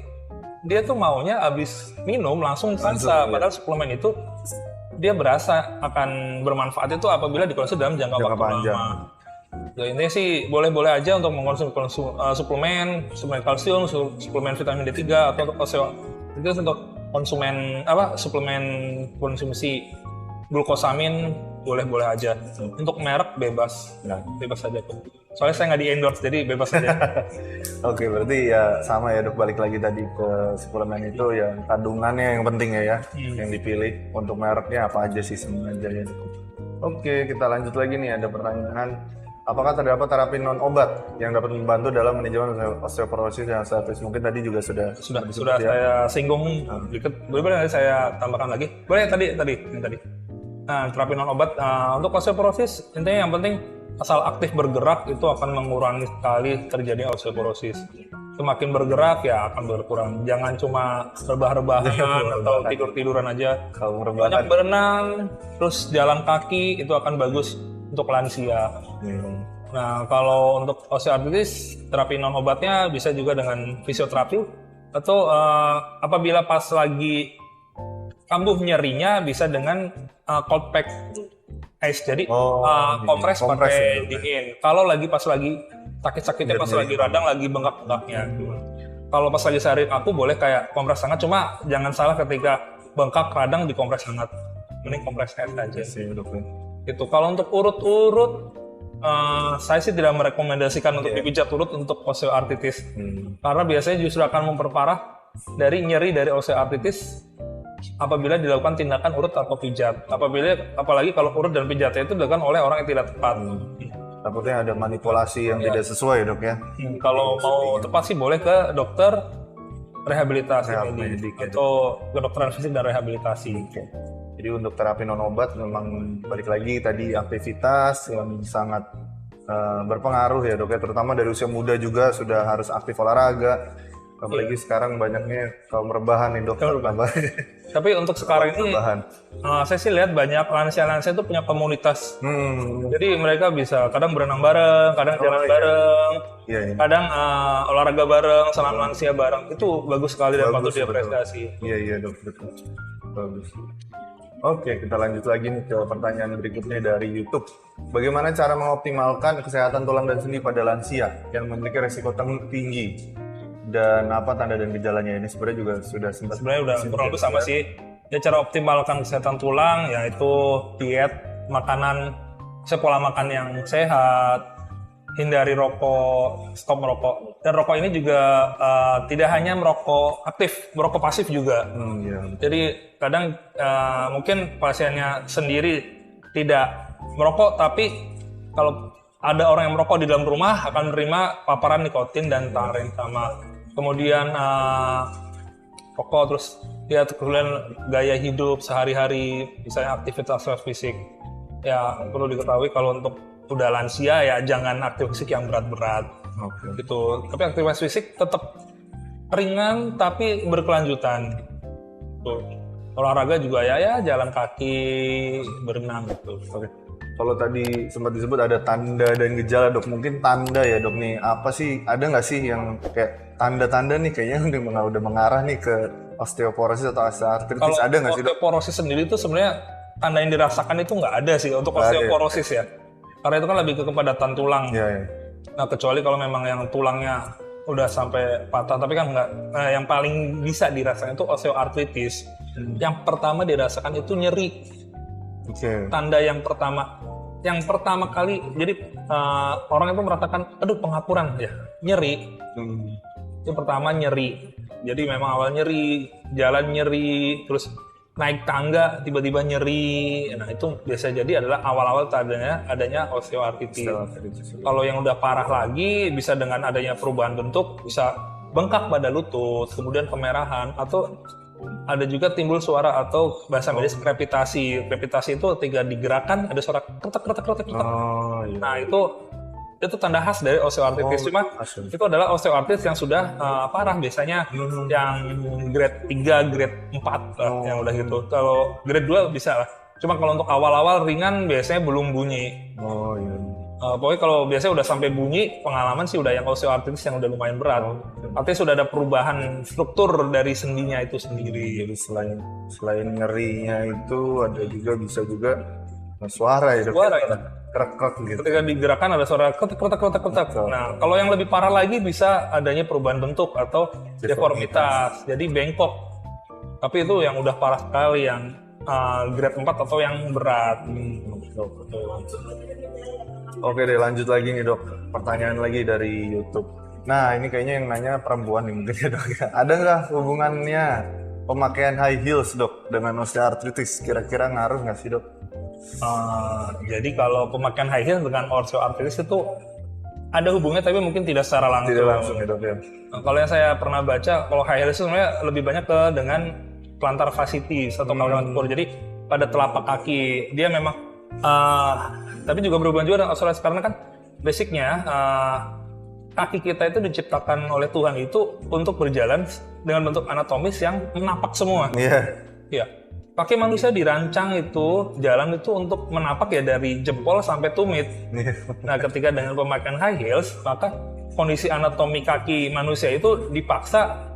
dia tuh maunya habis minum langsung terasa. Padahal suplemen itu dia berasa akan bermanfaat itu apabila dikonsumsi dalam jangka waktu panjang. lama. Ya, intinya sih boleh-boleh aja untuk mengkonsumsi suplemen kalsium, suplemen vitamin D3 atau untuk suplemen konsumsi glukosamin boleh-boleh aja. Untuk merek bebas aja tuh. Soalnya saya nggak di-endorse jadi bebas aja. Oke, berarti ya sama ya dok, balik lagi tadi ke suplemen itu ya kandungannya yang penting ya yang dipilih. Untuk mereknya apa aja sih sebenarnya ya. Oke, kita lanjut lagi nih, ada pertanyaan. Apakah terdapat terapi non obat yang dapat membantu dalam manajemen osteoporosis dan osteoartritis? Mungkin tadi juga sudah ya? Saya singgung dikit. Boleh nanti saya tambahkan lagi. Boleh tadi. Nah, terapi non obat untuk osteoporosis intinya yang penting asal aktif bergerak itu akan mengurangi sekali terjadinya osteoporosis. Semakin bergerak ya akan berkurang. Jangan cuma rebah-rebahan atau tidur-tiduran aja. Kalau Banyak berenang, terus jalan kaki itu akan bagus untuk lansia. Nah, kalau untuk osteoartritis, terapi non obatnya bisa juga dengan fisioterapi atau apabila pas lagi kambuh nyerinya bisa dengan cold pack ice. Jadi kompres pakai dingin. Kalau pas lagi sakit-sakitnya, pas lagi radang, lagi bengkak-bengkaknya. Kalau pas lagi sehari aku boleh kayak kompres hangat, cuma jangan salah ketika bengkak radang dikompres hangat. Mending kompres es aja. Itu kalau untuk urut-urut saya sih tidak merekomendasikan untuk dipijat urut untuk osteoartritis. Karena biasanya justru akan memperparah dari nyeri dari osteoartritis apabila dilakukan tindakan urut atau pijat. Apalagi kalau urut dan pijatnya itu dilakukan oleh orang yang tidak tepat. Takutnya ada manipulasi yang tidak sesuai dok ya. Kalau mau tepat sih boleh ke dokter rehabilitasi atau ke dokter fisik dan rehabilitasi. Jadi untuk terapi non obat memang balik lagi tadi aktivitas yang sangat berpengaruh ya dok ya, terutama dari usia muda juga sudah harus aktif olahraga. Apalagi sekarang banyaknya kaum rebahan nih dok. Tapi untuk sekarang ini saya sih lihat banyak lansia-lansia itu punya komunitas. Jadi mereka bisa kadang berenang bareng, kadang jalan bareng, kadang olahraga bareng, senam lansia bareng. Itu bagus sekali dan patut diapresiasi. Iya dok, betul. Bagus. Oke, kita lanjut lagi nih ke pertanyaan berikutnya dari YouTube. Bagaimana cara mengoptimalkan kesehatan tulang dan sendi pada lansia yang memiliki resiko tinggi? Dan apa tanda dan gejalanya? Ini sebenarnya juga sudah sempat. Sebenarnya udah kurang lebih sama sih. Ya, cara optimalkan kesehatan tulang yaitu diet, makanan, pola makan yang sehat, hindari rokok, stop merokok. Dan rokok ini juga tidak hanya merokok aktif, merokok pasif juga. Jadi kadang mungkin pasiennya sendiri tidak merokok, tapi kalau ada orang yang merokok di dalam rumah akan menerima paparan nikotin dan tarin sama. Kemudian rokok, terus kemudian gaya hidup sehari-hari, misalnya aktivitas fisik. Ya perlu diketahui kalau untuk udah lansia ya jangan aktivitas fisik yang berat-berat. Gitu. Tapi aktivitas fisik tetap ringan tapi berkelanjutan. Tuh. Olahraga juga ya jalan kaki, berenang gitu. Kalau tadi sempat disebut ada tanda dan gejala dok, mungkin tanda ya dok nih, apa sih, ada nggak sih yang kayak tanda-tanda nih kayaknya udah mengarah nih ke osteoporosis atau osteoartritis, ada nggak sih dok? Osteoporosis sendiri itu sebenarnya tanda yang dirasakan itu nggak ada sih untuk osteoporosis ya. Karena itu kan lebih ke kepadatan tulang. Iya, iya. Nah, kecuali kalau memang yang tulangnya udah sampai patah, tapi kan enggak. Nah, yang paling bisa dirasakan itu osteoartritis. Yang pertama dirasakan itu nyeri. Oke. Tanda yang pertama kali, jadi orang itu merasakan, aduh pengapuran ya, nyeri. Itu pertama nyeri. Jadi memang awal nyeri, jalan nyeri, terus naik tangga tiba-tiba nyeri. Nah itu biasa jadi adalah awal-awal adanya osteoartritis. Kalau yang udah parah lagi bisa dengan adanya perubahan bentuk, bisa bengkak pada lutut, kemudian kemerahan, atau ada juga timbul suara atau bahasa medis krepitasi. Krepitasi itu ketika digerakkan ada suara kretek. Oh, iya. Nah itu tanda khas dari osteoartritis. Cuma itu adalah osteoartritis yang sudah parah, biasanya yang grade 3, grade 4 yang udah gitu. Kalau grade 2 bisa lah. Cuma kalau untuk awal-awal ringan biasanya belum bunyi. Oh iya. Pokoknya kalau biasanya udah sampai bunyi, pengalaman sih udah yang osteoartritis yang udah lumayan berat. Artinya sudah ada perubahan struktur dari sendinya itu sendiri. Jadi selain nyerinya itu ada juga bisa juga suara ya. Suara ya. Krek gitu. Ketika digerakkan ada suara ketek. Nah, kalau yang lebih parah lagi bisa adanya perubahan bentuk atau deformitas. Jadi bengkok. Tapi itu yang udah parah sekali, yang grade 4 atau yang berat. Oke deh, lanjut lagi nih dok. Pertanyaan lagi dari YouTube. Nah ini kayaknya yang nanya perempuan nih mungkin ya dok. Ada nggak hubungannya pemakaian high heels dok dengan osteoartritis? Kira-kira ngaruh nggak sih dok? Jadi kalau pemakaian high heels dengan osteoartritis itu ada hubungannya, tapi mungkin tidak secara langsung. Tidak langsung ya dok ya. Nah, kalau yang saya pernah baca, kalau high heels itu sebenarnya lebih banyak ke dengan plantar fasciitis atau kawat tempur. Jadi pada telapak kaki dia memang tapi juga berhubungan juga dengan osteoartritis, karena kan basicnya kaki kita itu diciptakan oleh Tuhan itu untuk berjalan dengan bentuk anatomis yang menapak semua. Iya. Iya. Kaki manusia dirancang itu jalan itu untuk menapak ya, dari jempol sampai tumit. Nah, ketika dengan pemakaian high heels, maka kondisi anatomi kaki manusia itu dipaksa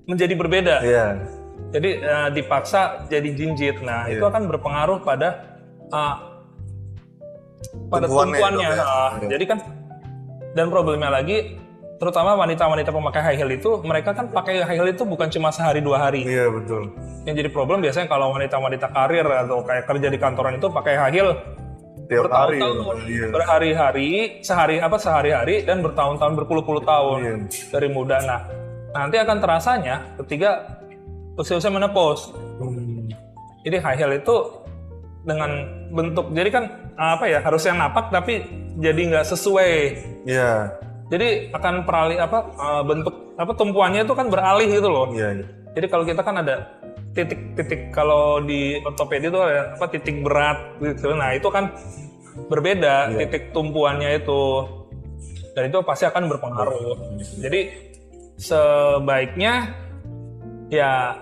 menjadi berbeda. Iya. Jadi dipaksa jadi jinjit. Nah, itu akan berpengaruh pada tumpuannya. Jadi kan, dan problemnya lagi, terutama wanita-wanita pemakai high heel itu, mereka kan pakai high heel itu bukan cuma sehari 2 hari. Iya betul. Yang jadi problem biasanya kalau wanita-wanita karir atau kayak kerja di kantoran itu pakai high heel Tiap hari. bertahun-tahun, berhari-hari, sehari-hari dan bertahun-tahun, berpuluh-puluh tahun dari muda. Nah, nanti akan terasanya ketika usia-usia menopause. Jadi high heel itu dengan bentuk, jadi kan harus yang napak tapi jadi nggak sesuai. Iya. Jadi akan bentuk tumpuannya itu kan beralih gitu loh. Iya. Jadi kalau kita kan ada titik-titik, kalau di ortopedi itu ada titik berat gitu. Nah, itu kan berbeda titik tumpuannya itu. Dan itu pasti akan berpengaruh. Jadi sebaiknya ya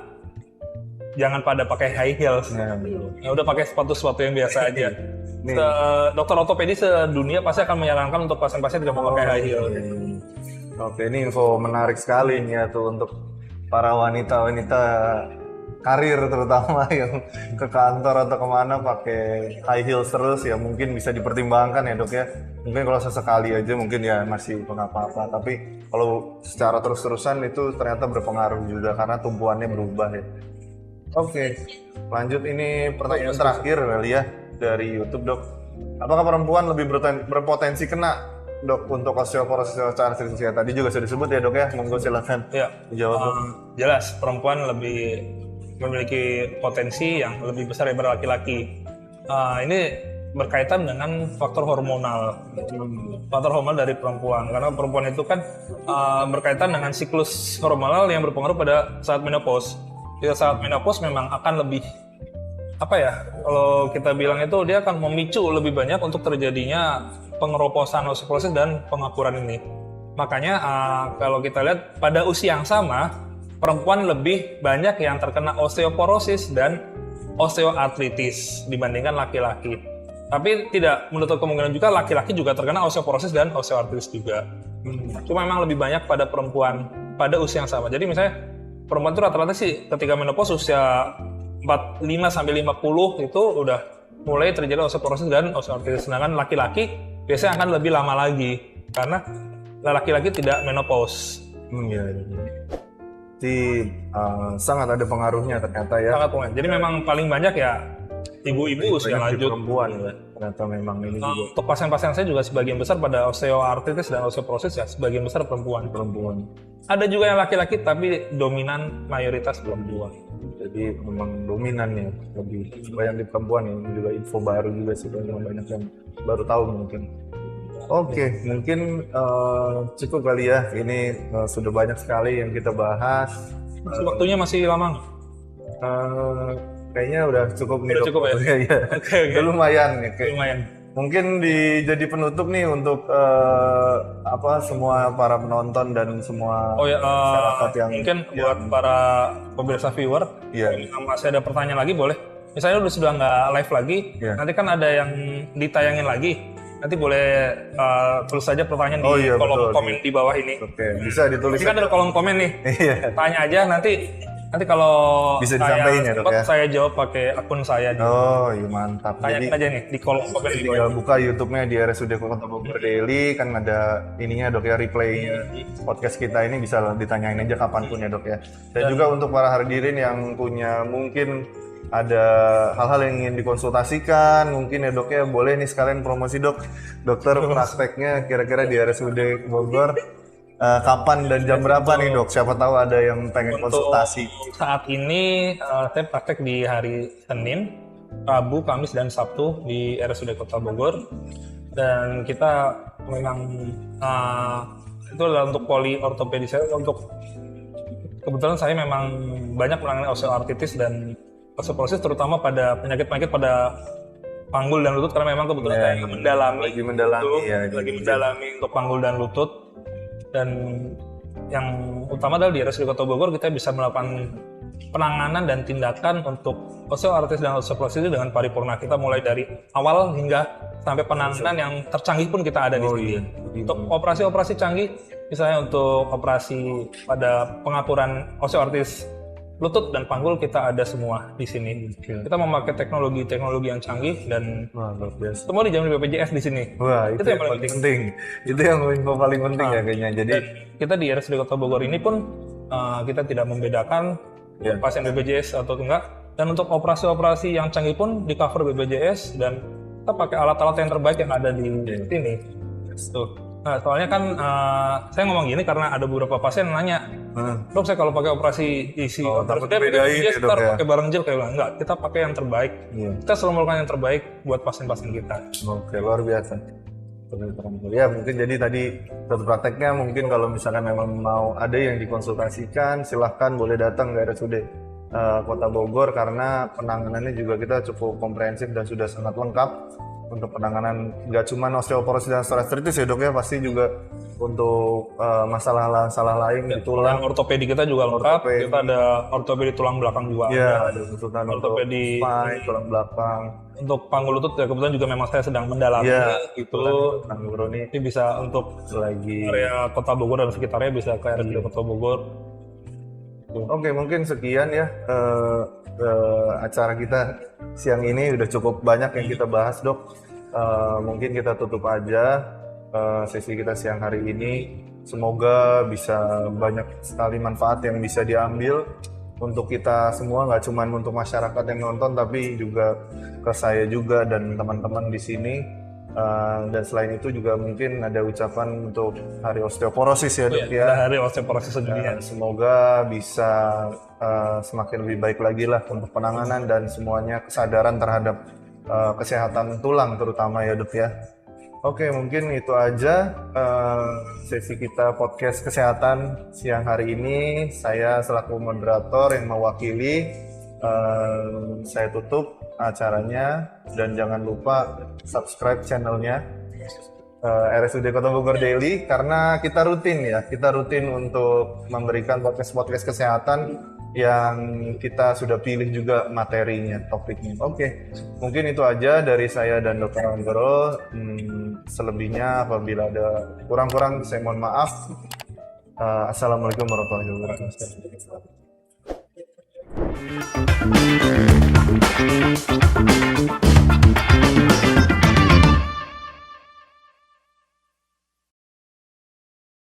jangan pada pakai high heels. Ya udah pakai sepatu-sepatu yang biasa aja. Dokter ortopedi sedunia pasti akan menyarankan untuk pasien-pasien tidak memakai high heels. Oke, ini info menarik sekali nih ya tuh untuk para wanita-wanita karir terutama yang ke kantor atau kemana pakai high heels terus, ya mungkin bisa dipertimbangkan ya dok ya. Mungkin kalau sesekali aja mungkin ya masih nggak apa-apa, tapi kalau secara terus-terusan itu ternyata berpengaruh juga karena tumpuannya berubah ya. Oke, lanjut, ini pertanyaan terakhir kali ya dari YouTube dok. Apakah perempuan lebih berpotensi kena dok untuk osteoporosis osteoartritis ya? Tadi juga sudah disebut ya dok ya, monggo silakan dijawab. Jelas perempuan lebih memiliki potensi yang lebih besar daripada laki-laki. Ini berkaitan dengan faktor hormonal dari perempuan, karena perempuan itu kan berkaitan dengan siklus hormonal yang berpengaruh pada saat menopause. Pada saat menopause memang akan lebih kalau kita bilang itu dia akan memicu lebih banyak untuk terjadinya pengeroposan osteoporosis dan pengapuran ini. Makanya kalau kita lihat pada usia yang sama, perempuan lebih banyak yang terkena osteoporosis dan osteoartritis dibandingkan laki-laki. Tapi tidak menutup kemungkinan juga laki-laki juga terkena osteoporosis dan osteoartritis juga. Cuma memang lebih banyak pada perempuan pada usia yang sama. Jadi misalnya perempuan itu rata-rata sih ketika menopause usia 45 sampai 50 itu udah mulai terjadi osteoporosis dan osteoartritis. Sedangkan laki-laki biasanya akan lebih lama lagi karena laki-laki tidak menopause. Iya. Jadi sangat ada pengaruhnya ternyata ya. Sangat pengaruh. Jadi memang paling banyak ya ibu-ibu usia Banyak di lanjut. perempuan ya. Ternyata memang ini juga Untuk pasien-pasien saya juga sebagian besar pada osteoartritis dan osteoporosis ya sebagian besar perempuan. Ada juga yang laki-laki tapi dominan mayoritas perempuan. Jadi memang dominan ya, lebih banyak di perempuan ya. Ini juga info baru juga sih, banyak yang baru tahu mungkin. Oke, mungkin cukup kali ya. Ini sudah banyak sekali yang kita bahas. Waktunya masih lama nggak? Kayaknya udah cukup nih. Udah cukup ya? Iya. Oke. Udah lumayan nih. Lumayan. Mungkin jadi penutup nih untuk semua para penonton dan semua masyarakat yang mungkin buat para pemirsa viewer, kalau masih ada pertanyaan lagi boleh. Misalnya sudah nggak live lagi, nanti kan ada yang ditayangin lagi. Nanti boleh tulis saja pertanyaan di kolom komen di bawah ini. Oke, bisa ditulis. Ini kan ada kolom komen nih. Tanya aja nanti kalau bisa disampaikan ya, Dok ya. Saya jawab pakai akun saya. Oh, iya mantap. Tanyain aja nih di kolom komen. Tinggal buka YouTube-nya di RSUD Kota Bogor Daily, kan ada ininya Dok ya, replaynya podcast kita ini bisa ditanyain aja kapanpun ya Dok ya. Dan juga untuk para hadirin yang punya mungkin ada hal-hal yang ingin dikonsultasikan, mungkin ya Dok ya, boleh nih sekalian promosi Dok. Dokter prakteknya kira-kira di RSUD Bogor. Kapan dan jam berapa nih Dok? Siapa tahu ada yang pengen konsultasi. Saat ini saya praktek di hari Senin, Rabu, Kamis, dan Sabtu di RSUD Kota Bogor. Dan kita memang itu adalah untuk poli ortopedis. Kebetulan saya memang banyak menangani osteoartritis dan osteoporosis, terutama pada penyakit-penyakit pada panggul dan lutut, karena memang kebetulan saya lagi mendalami untuk panggul dan lutut. Dan yang utama adalah di RSUD Kota Bogor kita bisa melakukan penanganan dan tindakan untuk osteoartritis dan osteoporosis dengan paripurna. Kita mulai dari awal hingga sampai penanganan yang tercanggih pun kita ada di sini. Untuk operasi-operasi canggih, misalnya untuk operasi pada pengapuran osteoartritis lutut dan panggul, kita ada semua di sini. Kita memakai teknologi yang canggih dan semua dijamin BPJS di sini. Wah, itu yang paling penting. Itu yang info paling penting ya kayaknya. Jadi kita di RSUD Kota Bogor ini pun kita tidak membedakan pasien BPJS atau enggak. Dan untuk operasi-operasi yang canggih pun di cover BPJS dan kita pakai alat-alat yang terbaik yang ada di sini. Tuh. Nah, soalnya kan saya ngomong gini karena ada beberapa pasien yang nanya, Dok, saya kalau pakai operasi isi BPJS ntar pakai barang gel, kayak bilang enggak, kita pakai yang terbaik. Kita selalu melakukan yang terbaik buat pasien-pasien kita. Oke, luar biasa. Ya, mungkin jadi tadi satu prakteknya mungkin kalau misalkan memang mau ada yang dikonsultasikan, silahkan boleh datang ke RSUD Kota Bogor karena penanganannya juga kita cukup komprehensif dan sudah sangat lengkap. Untuk penanganan nggak cuma osteoporosis dan osteoartritis ya Dok ya, pasti juga untuk masalah lain di tulang. Ortopedi kita juga lengkap. Kita ada ortopedi tulang belakang juga. Iya, ada konsultan ortopedi spine, tulang belakang. Untuk panggul lutut ya kebetulan juga memang saya sedang mendalami itu. Ini bisa untuk area Kota Bogor dan sekitarnya bisa ke area Kota Bogor. Oke, mungkin sekian ya acara kita siang ini, udah cukup banyak yang kita bahas Dok. Mungkin kita tutup aja sesi kita siang hari ini. Semoga bisa banyak sekali manfaat yang bisa diambil untuk kita semua, nggak cuma untuk masyarakat yang nonton, tapi juga ke saya juga dan teman-teman di sini. Dan selain itu juga mungkin ada ucapan untuk Hari Osteoporosis ya Dok ya. Hari Osteoporosis sedunia. Semoga bisa semakin lebih baik lagi lah untuk penanganan dan semuanya kesadaran terhadap kesehatan tulang terutama ya Dok ya. Oke, mungkin itu aja sesi kita podcast kesehatan siang hari ini. Saya selaku moderator yang mewakili, saya tutup acaranya dan jangan lupa subscribe channelnya RSUD Kota Bogor Daily karena kita rutin untuk memberikan podcast kesehatan yang kita sudah pilih juga materinya, topiknya. Oke, mungkin itu aja dari saya dan Dr. Anggoro. Selebihnya apabila ada kurang-kurang saya mohon maaf. Assalamualaikum warahmatullahi wabarakatuh.